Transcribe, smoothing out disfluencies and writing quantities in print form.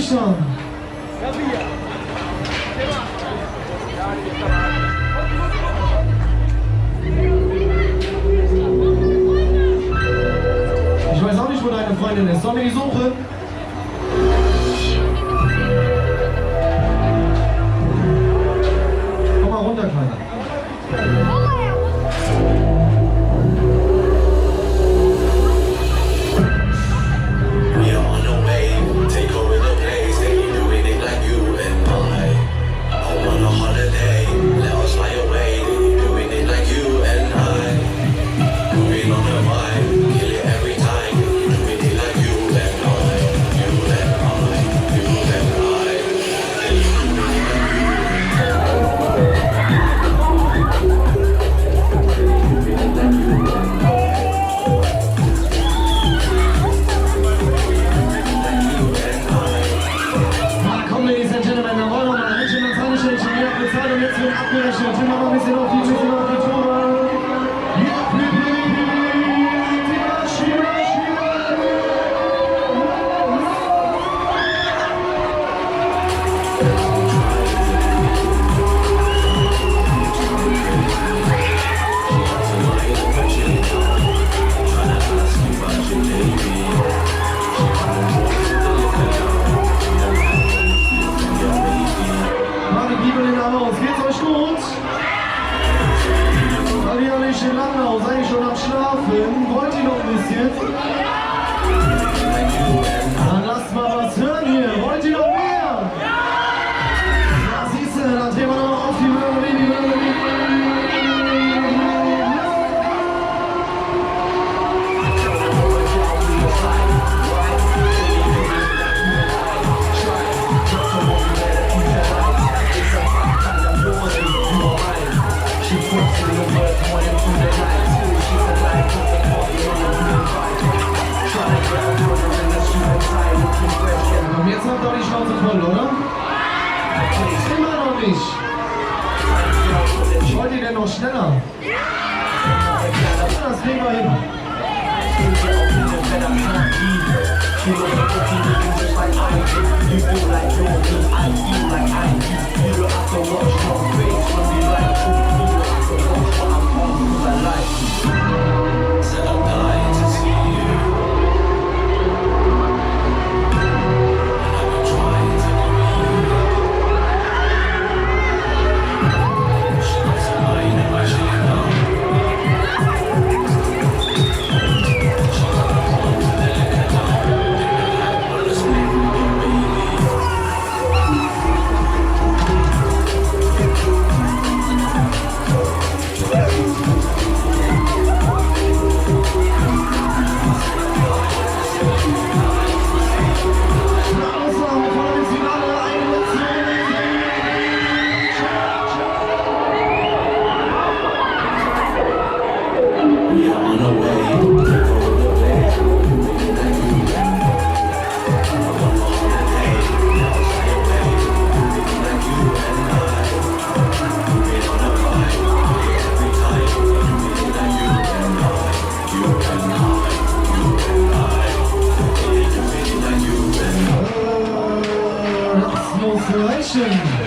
schon. Ich weiß auch nicht, wo deine Freundin ist. Sollen wir die suchen? Komm mal runter, Kleiner. Landau, seid ihr schon am Schlafen? Wollt ihr noch ein bisschen? Dann lasst mal was hören hier. Wollt ihr noch mehr? Ja, siehst du, dann drehen wir noch auf die Jetzt habt ihr die Schnauze voll, oder? Immer noch nicht. Wollt ihr denn noch schneller? Das kriegen wir hin. Das muss reichen.